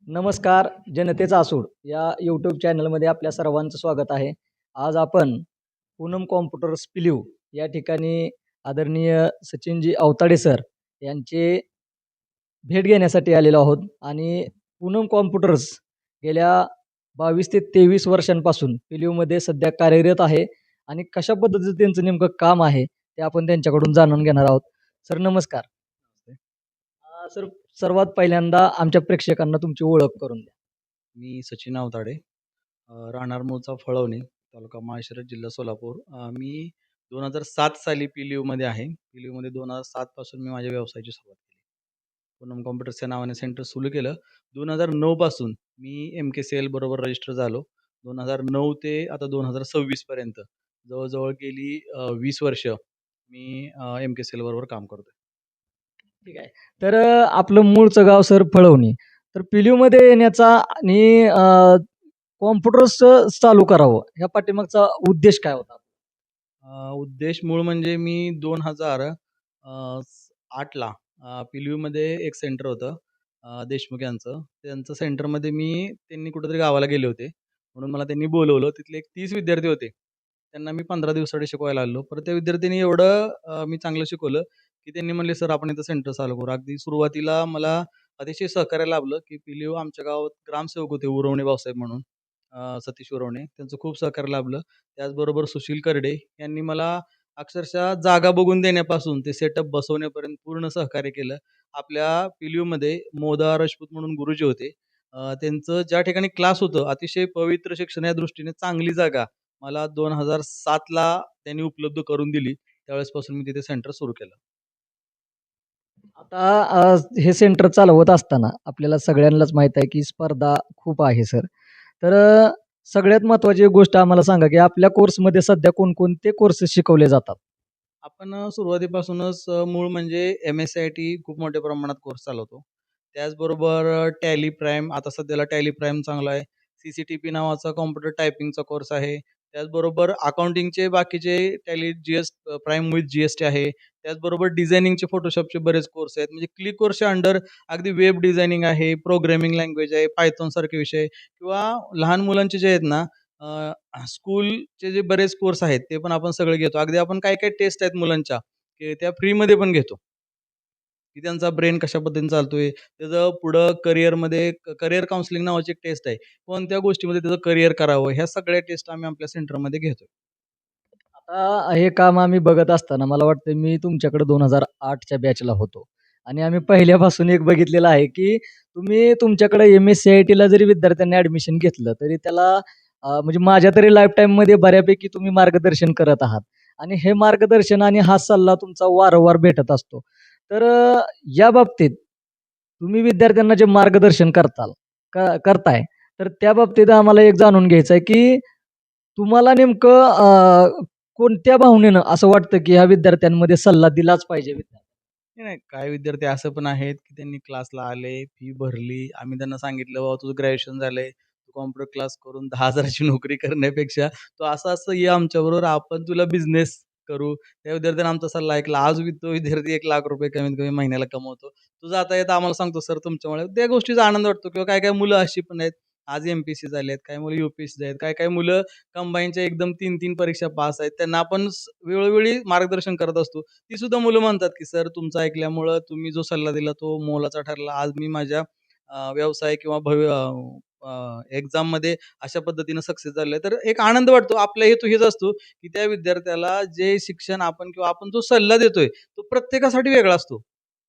नमस्कार. जनतेचा आसूड या यूट्यूब चॅनलमध्ये आपल्या सर्वांचं स्वागत आहे. आज आपण पूनम कॉम्प्युटर्स पिलीव या ठिकाणी आदरणीय सचिनजी अवताडे सर यांचे भेट घेण्यासाठी आलेलो आहोत आणि पूनम कॉम्प्युटर्स गेल्या 22 ते 23 वर्षांपासून पिलीवमध्ये सध्या कार्यरत आहे आणि कशा पद्धतीचं त्यांचं नेमकं काम आहे ते आपण त्यांच्याकडून जाणून घेणार आहोत. सर नमस्कार. सर सर्वात पहिल्यांदा आमच्या प्रेक्षकांना तुमची ओळख करून द्या. मी सचिन अवताडे, राहणार मूळचा फळवणी, तालुका माळशिरस, जिल्हा सोलापूर. मी 2007 साली पी-लिव्हमध्ये आहे. पी-लिव्हमध्ये 2007 पासून मी माझ्या व्यवसायाची सुरुवात केली. पूनम कॉम्प्युटर्सच्या नावाने सेंटर सुरू केलं. 2009 पासून मी MKCL बरोबर रजिस्टर झालो. 2009 ते आता 2026 पर्यंत जवळ-जवळ गेली 20 वर्ष मी MKCL बरोबर काम करतोय. ठीक आहे. तर आपलं मूळचं गाव सर फळवणी. तर पिलीवमध्ये येण्याचा आणि कॉम्प्युटर्स चालू करावं ह्या पाठीमागचा उद्देश काय होता? उद्देश मूळ म्हणजे मी 2008ला पिलीवमध्ये एक सेंटर होतं देशमुख यांचं. त्यांचं सेंटरमध्ये त्यांनी कुठेतरी गावाला गेले होते. म्हणून मला त्यांनी बोलवलं. तिथले एक 30 विद्यार्थी होते. त्यांना मी 15 दिवसासाठी शिकवायला आलो. परत त्या विद्यार्थ्यांनी एवढं मी चांगलं शिकवलं, की त्यांनी म्हणले, "सर आपण इथं सेंटर चालू करू." अगदी सुरुवातीला मला अतिशय सहकार्य लाभलं, की पिलीव आमच्या गावात ग्रामसेवक होते उरवणे भाऊसाहेब म्हणून, सतीश उरवणे. त्यांचं खूप सहकार्य लाभलं. त्याचबरोबर सुशील करडे यांनी मला अक्षरशः जागा बघून देण्यापासून ते सेटअप बसवण्यापर्यंत पूर्ण सहकार्य केलं. आपल्या पिलीवमध्ये मोदा राजपूत म्हणून गुरुजी होते. त्यांचं ज्या ठिकाणी क्लास होतं, अतिशय पवित्र शिक्षण या दृष्टीने चांगली जागा मला 2007ला त्यांनी उपलब्ध करून दिली. त्यावेळेसपासून मी तिथे सेंटर सुरू केलं. आता हे सेंटर चालवत असताना आपल्याला सगळ्यांनाच माहीत आहे, की स्पर्धा खूप आहे सर. तर सगळ्यात महत्त्वाची एक गोष्ट आम्हाला सांगा, की आपल्या कोर्समध्ये सध्या कोणकोणते कोर्सेस शिकवले जातात? आपण सुरुवातीपासूनच मूळ म्हणजे MSCIT खूप मोठ्या प्रमाणात कोर्स चालवतो. त्याचबरोबर टॅली प्राईम आता सध्याला टॅली प्राईम चांगला आहे. CCTP नावाचा कॉम्प्युटर टायपिंगचा कोर्स आहे. त्याचबरोबर अकाउंटिंगचे बाकीचे टॅली प्राईम विथ GST आहे. त्याचबरोबर डिझायनिंगचे फोटोशॉपचे बरेच कोर्स आहेत. म्हणजे क्लिक कोर्सच्या अंडर अगदी वेब डिझायनिंग आहे, प्रोग्रामिंग लँग्वेज आहे, पायथॉन सारखे विषय किंवा लहान मुलांचे जे आहेत ना स्कूलचे जे बरेच कोर्स आहेत, ते पण आपण सगळे घेतो. अगदी आपण काय-काय टेस्ट आहेत मुलांच्या, की त्या फ्रीमध्ये पण घेतो. की त्यांचा ब्रेन कशा पद्धतीने चालतोय, त्याचं पुढं करिअरमध्ये करिअर काउन्सिलिंग नावाची एक टेस्ट आहे. कोणत्या गोष्टीमध्ये त्याचं करिअर करावं, ह्या सगळ्या टेस्ट आम्ही आपल्या सेंटरमध्ये घेतोय. आता हे काम आम्ही बघत असताना मला वाटतं मी तुमच्याकडे 2008च्या बॅचला होतो आणि आम्ही पहिल्यापासून एक बघितलेलं आहे, की तुम्ही तुमच्याकडे MSCITला जरी विद्यार्थ्यांनी ॲडमिशन घेतलं, तरी त्याला म्हणजे माझ्या तरी लाईफटाईममध्ये बऱ्यापैकी तुम्ही मार्गदर्शन करत आहात आणि हे मार्गदर्शन आणि हा सल्ला तुमचा वारंवार भेटत असतो. तर या बाबतीत तुम्ही विद्यार्थ्यांना जे मार्गदर्शन करताय, तर त्या बाबतीत आम्हाला एक जाणून घ्यायचं आहे, की तुम्हाला नेमकं कोणत्या भावनेनं असं वाटतं, की ह्या विद्यार्थ्यांमध्ये सल्ला दिलाच पाहिजे नाही, नाही. काही विद्यार्थी असं पण आहेत, की त्यांनी क्लासला आले, फी भरली. आम्ही त्यांना सांगितलं, "बाबा तुझं ग्रॅज्युएशन झालंय. तू कॉम्प्युटर क्लास करून 10,000 ची नोकरी करण्यापेक्षा तू असं-असं ये आमच्याबरोबर, आपण तुला बिझनेस करू." त्या विद्यार्थ्याने आमचा सल्ला ऐकला. आज तो विद्यार्थी ₹1,00,000 कमीत कमी महिन्याला कमवतो. तो जाता-येता आम्हाला सांगतो, "सर तुमच्यामुळे." त्या गोष्टीचा आनंद वाटतो किंवा काही-काही मुलं अशी पण आहेत, आज MPSC झाली आहेत, काही मुलं UPSC आहेत, काही-काही मुलं कंबाईनच्या एकदम 3-3 परीक्षा पास आहेत. त्यांना आपण वेळोवेळी मार्गदर्शन करत असतो. ती सुद्धा मुलं म्हणतात, की "सर तुमचं ऐकल्यामुळं तुम्ही जो सल्ला दिला तो मोलाचा ठरला. आज मी माझ्या व्यवसाय किंवा एक्झाममध्ये अशा पद्धतीनं सक्सेस झालोय." तर एक आनंद वाटतो. आपला हेतू हेच असतो, की त्या विद्यार्थ्याला जे शिक्षण आपण किंवा आपण जो सल्ला देतोय, तो प्रत्येकासाठी वेगळा असतो.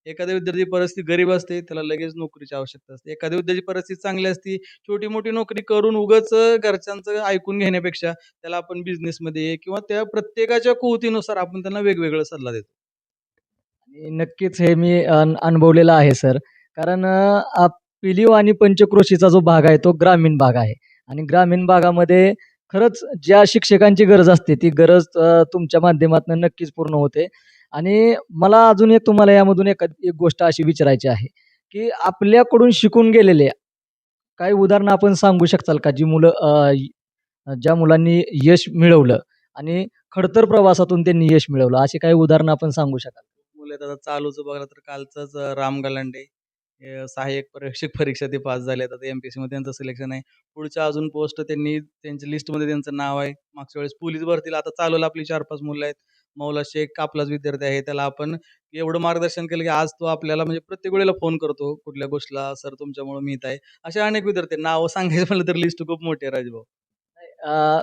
एखाद्या विद्यार्थी परिस्थिती गरीब असते, त्याला लगेच नोकरीची आवश्यकता असते. एखाद्या विद्यार्थी परिस्थिती चांगली असते, छोटी-मोठी नोकरी करून उगाच घरच्यांचं ऐकून घेण्यापेक्षा त्याला आपण बिझनेसमध्ये किंवा त्या प्रत्येकाच्या कुवतीनुसार आपण त्यांना वेगवेगळा सल्ला देतो. आणि नक्कीच हे मी अनुभवलेलं आहे सर. कारण पिलीव आणि पंचक्रोशीचा जो भाग आहे तो ग्रामीण भाग आहे आणि ग्रामीण भागामध्ये खरंच ज्या शिक्षकांची गरज असते ती गरज तुमच्या माध्यमातून नक्कीच पूर्ण होते. आणि मला अजून एक तुम्हाला यामधून एक गोष्ट अशी विचारायची आहे, की आपल्याकडून शिकून गेलेले काही उदाहरणं आपण सांगू शकाल का? जी मुलं ज्या मुलांनी यश मिळवलं आणि खडतर प्रवासातून त्यांनी यश मिळवलं, अशी काही उदाहरणं आपण सांगू शकाल? मुलं आहेत आता चालूचं बघायला तर कालचंच राम गलांडे सहाय्यक परीक्षक परीक्षा ते पास झालेत. आता एम-पी-एस-सीमध्ये त्यांचं सिलेक्शन आहे. पुढच्या अजून पोस्ट त्यांनी त्यांच्या लिस्टमध्ये त्यांचं नाव आहे. मागच्या वेळेस पोलीस भरतीला आता चालवलं आपली 4-5 मुलं आहेत. मौला शेख आपलाच विद्यार्थी आहे. त्याला आपण एवढं मार्गदर्शन केलं, की आज तो आपल्याला म्हणजे प्रत्येक वेळेला फोन करतो कुठल्या गोष्टीला, "सर तुमच्यामुळे मी इथं आहे." असे अनेक विद्यार्थी आहेत. नावं सांगायचं म्हटलं तर लिस्ट खूप मोठी आहे राजभाऊ.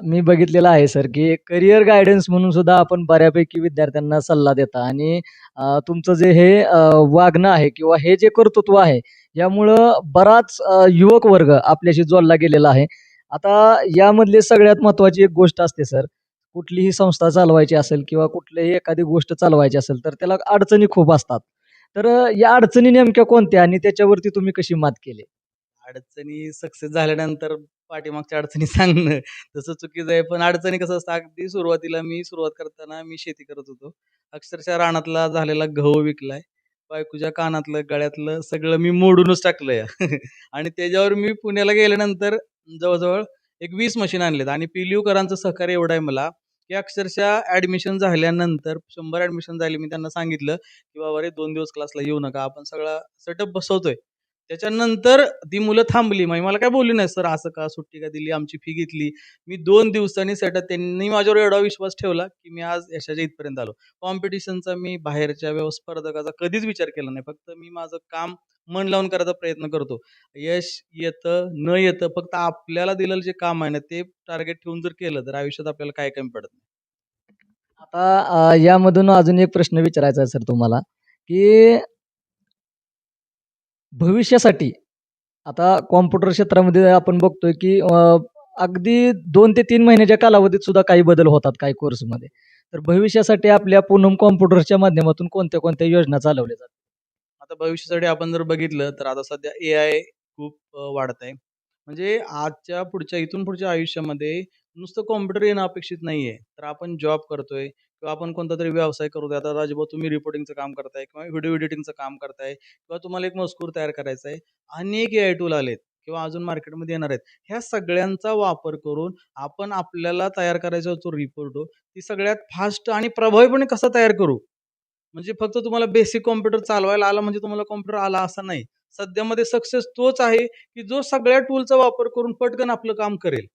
मी बघितलेलं आहे सर, की करियर गाईडन्स म्हणून सुद्धा आपण बऱ्यापैकी विद्यार्थ्यांना सल्ला देता आणि तुमचं जे हे वागणं आहे किंवा हे जे कर्तृत्व आहे, यामुळं बराच युवक वर्ग आपल्याशी जोडला गेलेला आहे. आता यामधली सगळ्यात महत्त्वाची एक गोष्ट असते सर, कुठलीही संस्था चालवायची असेल किंवा कुठलीही एखादी गोष्ट चालवायची असेल, तर त्याला अडचणी खूप असतात. तर या अडचणी नेमक्या कोणत्या आणि त्याच्यावरती तुम्ही कशी मात केली? अडचणी सक्सेस झाल्यानंतर पाठीमागच्या अडचणी सांगणं तसं चुकीचं आहे. पण अडचणी कसं असतं अगदी सुरुवातीला मी सुरुवात करताना मी शेती करत होतो. अक्षरशः रानातला झालेला गहू विकलाय. बायकोच्या कानातलं, गळ्यातलं सगळं मी मोडूनच टाकलंय. आणि त्याच्यावर मी पुण्याला गेल्यानंतर जवळ एक 20 मशीन आणलेत आणि पिलीवकरांचं सहकार्य एवढं आहे मला, की अक्षरशः ॲडमिशन झाल्यानंतर 100 ॲडमिशन झाली. मी त्यांना सांगितलं, की "बाबा रे 2 दिवस क्लासला येऊ नका. आपण सगळा सेटअप बसवतोय." त्याच्यानंतर ती मुलं थांबली. मग मला काय बोलली नाही, "सर असं का? सुट्टी का दिली? आमची फी घेतली." मी 2 दिवसांनी सेटअप त्यांनी माझ्यावर एवढा विश्वास ठेवला, की मी आज यशाच्या इथपर्यंत आलो. कॉम्पिटिशनचा मी बाहेरच्या स्पर्धकाचा कधीच विचार केला नाही. फक्त मी माझं काम मन लावून करायचा प्रयत्न करतो. यश येतं, न येतं, फक्त आपल्याला दिलेलं जे काम आहे ना, ते टार्गेट ठेवून जर केलं, तर आयुष्यात आपल्याला काही कमी पडत नाही. आता यामधून अजून एक प्रश्न विचारायचा आहे सर तुम्हाला, की भविष्यासाठी आता कॉम्प्युटर क्षेत्रामध्ये आपण बघतोय, की अगदी 2 ते 3 महिन्याच्या कालावधीत सुद्धा काही बदल होतात काही कोर्समध्ये. तर भविष्यासाठी आपल्या पूनम कॉम्प्युटर्सच्या माध्यमातून कोणत्या-कोणत्या योजना चालवल्या जातात? आता भविष्यासाठी आपण जर बघितलं तर आता सध्या एआय खूप वाढत आहे. म्हणजे आजच्या पुढच्या इथून पुढच्या आयुष्यामध्ये नुसतं कॉम्प्युटर येणं अपेक्षित नाहीये. तर आपण जॉब करतोय किंवा आपण कोणतातरी व्यवसाय करतोय. आता राजभाऊ तुम्ही रिपोर्टिंगचं काम करताय किंवा व्हिडिओ एडिटिंगचं काम करताय किंवा तुम्हाला एक मजकूर तयार करायचा आहे. अनेक एआय टूल आलेत किंवा अजून मार्केटमध्ये येणार आहेत. ह्या सगळ्यांचा वापर करून आपण आपल्याला तयार करायचा जो रिपोर्ट हो, ती सगळ्यात फास्ट आणि प्रभावीपणे कसा तयार करू? म्हणजे फक्त तुम्हाला बेसिक कॉम्प्युटर चालवायला आला म्हणजे तुम्हाला कॉम्प्युटर आला असं नाही. सध्यामध्ये सक्सेस तोच आहे, की जो सगळ्या टूलचा वापर करून पटकन आपलं काम करेल.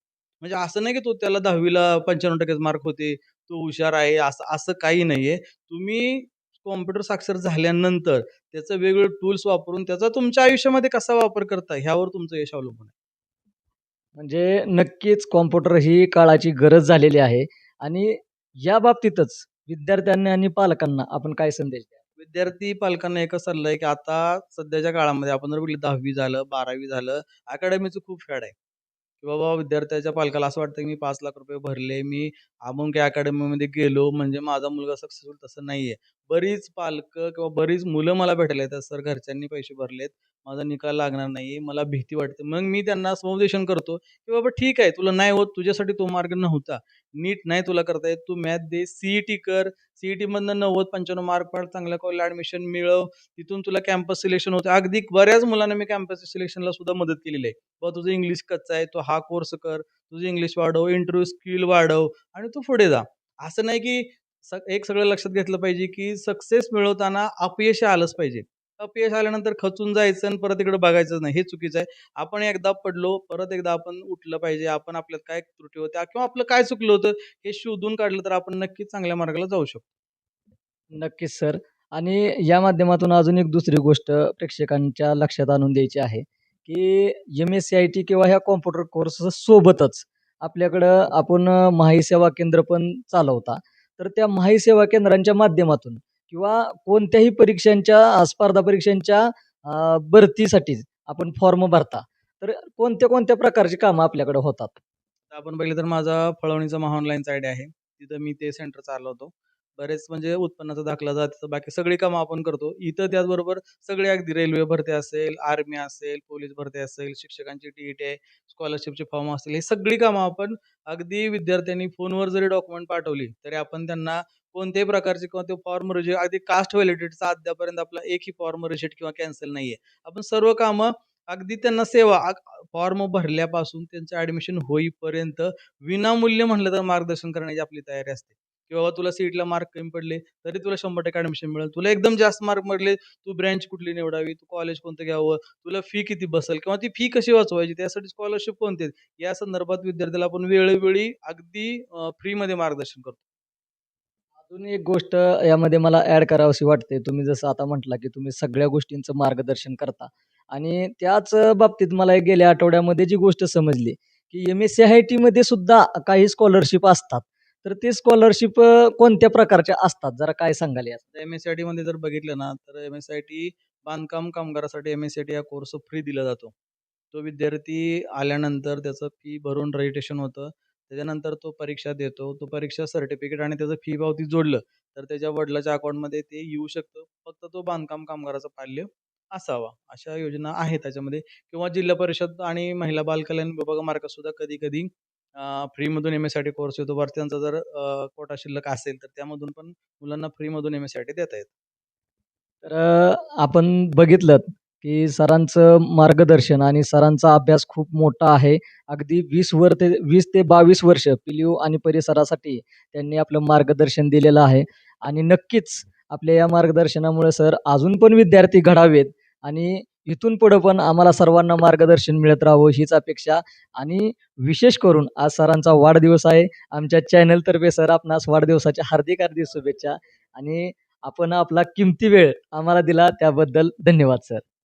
म्हणजे असं नाही, की तो त्याला 10वीला 95% मार्क होते, तो हुशार आहे असं असं काही नाहीये. तुम्ही कॉम्प्युटर साक्षर झाल्यानंतर त्याचं वेगवेगळे टूल्स वापरून त्याचा तुमच्या आयुष्यामध्ये कसा वापर करता ह्यावर तुमचं यश अवलंबून आहे. म्हणजे नक्कीच कॉम्प्युटर ही काळाची गरज झालेली आहे आणि या बाबतीतच विद्यार्थ्यांनी आणि पालकांना आपण काय संदेश द्याल? विद्यार्थी पालकांना एकच सल्ला आहे, की आता सध्याच्या काळामध्ये आपण जर बघितलं 10वी झालं, 12वी झालं, अकॅडमीचं खूप फॅड आहे. की बाबा विद्यार्थ्याच्या पालकाला असं वाटतं, की मी ₹5,00,000 भरले, मी अमुक अकॅडमीमध्ये गेलो म्हणजे माझा मुलगा सक्सेसफुल तसं नाहीये. बरीच पालकं किंवा बरीच मुलं मला भेटायला येतात, "सर घरच्यांनी पैसे भरलेत, माझा निकाल लागणार नाहीये, मला भीती वाटते." मग मी त्यांना समुपदेशन करतो, की "बाबा ठीक आहे, तुला नाही होत, तुझ्यासाठी तो मार्ग नव्हता. नीट नाही तुला करता येत, तू मॅथ दे, सी कर. सी-ई-टीमधनं 90-95 मार्क पाड, चांगल्या कॉलेजला ॲडमिशन मिळव. तिथून तुला कॅम्पस सिलेक्शन होतं." अगदी बऱ्याच मुलांना मी कॅम्पस सिलेक्शनला सुद्धा मदत केलेली आहे. "बाबा तुझं इंग्लिश कच्चं आहे, तू हा कोर्स कर, तुझं इंग्लिश वाढव, इंटरव्ह्यू स्किल वाढव आणि तू पुढे जा." असं नाही की एक सगळं लक्षात घेतलं पाहिजे, की सक्सेस मिळवताना अपयश आलंच पाहिजे. अपयश आल्यानंतर खचून जायचं आणि परत इकडे बघायचं नाही, हे चुकीचं आहे. आपण एकदा पडलो, परत एकदा आपण उठलं पाहिजे. आपण आपल्यात काय त्रुटी होत्या किंवा आपलं काय चुकलं होतं, हे शोधून काढलं तर आपण नक्कीच चांगल्या मार्गाला जाऊ शकतो. नक्कीच सर. आणि या माध्यमातून अजून एक दुसरी गोष्ट प्रेक्षकांच्या लक्षात आणून द्यायची आहे, की एम-एस-सी-आय-टी किंवा ह्या कॉम्प्युटर कोर्स सोबतच आपल्याकडं आपण महाई सेवा केंद्र पण चालवता. तर त्या महाई सेवा केंद्रांच्या माध्यमातून किंवा कोणत्याही परीक्षांच्या स्पर्धा परीक्षांच्या भरतीसाठी आपण फॉर्म भरता. तर कोणत्या-कोणत्या प्रकारची कामं आपल्याकडे होतात? तर आपण पाहिलं तर माझा फळवणीचा महाऑनलाईनचा आयडिया आहे. तिथं मी ते सेंटर चालवतो. बरेच म्हणजे उत्पन्नाचा दाखला जातीचं बाकी सगळी कामं आपण करतो. इथं त्याचबरोबर सगळे अगदी रेल्वे भरती असेल, आर्मी असेल, पोलीस भरती असेल, शिक्षकांची टी-ई-टी आहे, स्कॉलरशिपचे फॉर्म असतील, ही सगळी कामं आपण अगदी विद्यार्थ्यांनी फोनवर जरी डॉक्युमेंट पाठवली, तरी आपण त्यांना कोणत्याही प्रकारचे किंवा ते फॉर्म रिजेक्ट अगदी कास्ट व्हॅलिडिटीचा अद्यापर्यंत आपला एकही फॉर्म रिजेक्ट किंवा कॅन्सल नाहीये. आपण सर्व कामं अगदी त्यांना सेवा फॉर्म भरल्यापासून त्यांचं ॲडमिशन होईपर्यंत विनामूल्य म्हटलं तर मार्गदर्शन करण्याची आपली तयारी असते. की बाबा तुला सीईटीला मार्क कमी पडले तरी तुला 100% ॲडमिशन मिळेल. तुला एकदम जास्त मार्क पडले, तू ब्रँच कुठली निवडावी, तू कॉलेज कोणतं घ्यावं, तुला फी किती बसेल किंवा ती फी कशी वाचवायची, त्यासाठी स्कॉलरशिप कोणते आहेत, या संदर्भात विद्यार्थ्याला आपण वेळोवेळी अगदी फ्रीमध्ये मार्गदर्शन करतो. अजून एक गोष्ट यामध्ये मला ॲड करावीशी वाटते. तुम्ही जसं आता म्हटला, की तुम्ही सगळ्या गोष्टींचं मार्गदर्शन करता आणि त्याच बाबतीत मला एक गेल्या आठवड्यामध्ये जी गोष्ट समजली, की एम-एस-सी-आय-टीमध्ये सुद्धा काही स्कॉलरशिप असतात. तर ते स्कॉलरशिप कोणत्या प्रकारच्या असतात? जरा काय सांगाल यात? एम-एस-सी-आय-टीमध्ये जर बघितलं ना, तर एम-एस-सी-आय-टी बांधकाम कामगारासाठी एम-एस-सी-आय-टी हा कोर्स फ्री दिला जातो. तो विद्यार्थी आल्यानंतर त्याचं फी भरून रजिस्ट्रेशन होतं. त्याच्यानंतर तो परीक्षा देतो. तो परीक्षा सर्टिफिकेट आणि त्याचं फी पावती जोडलं, तर त्याच्या वडिलाच्या अकाउंटमध्ये ते येऊ शकतं. फक्त तो बांधकाम कामगाराचा पाल्य असावा. अशा योजना आहेत त्याच्यामध्ये किंवा जिल्हा परिषद आणि महिला बाल कल्याण विभागामार्फत सुद्धा कधी-कधी फ्रीमधून एम-एस-सी-आय-टी कोर्स येतो. त्यांचा जर कोटा शिल्लक असेल, तर त्यामधून पण मुलांना फ्रीमधून एम-एस-सी-आय-टी देता येतं. तर आपण बघितलं, की सरांचं मार्गदर्शन आणि सरांचा अभ्यास खूप मोठा आहे. अगदी 20 ते 22 वर्ष पिलीऊ आणि परिसरासाठी त्यांनी आपलं मार्गदर्शन दिलेलं आहे आणि नक्कीच आपल्या या मार्गदर्शनामुळे सर अजून पण विद्यार्थी घडावेत आणि इथून पुढे पण आम्हाला सर्वांना मार्गदर्शन मिळत राहावं हीच अपेक्षा आणि विशेष करून आज सरांचा वाढदिवस आहे. आमच्या चॅनलतर्फे सर आपणास वाढदिवसाच्या हार्दिक हार्दिक शुभेच्छा आणि आपण आपला किमती वेळ आम्हाला दिला त्याबद्दल धन्यवाद सर.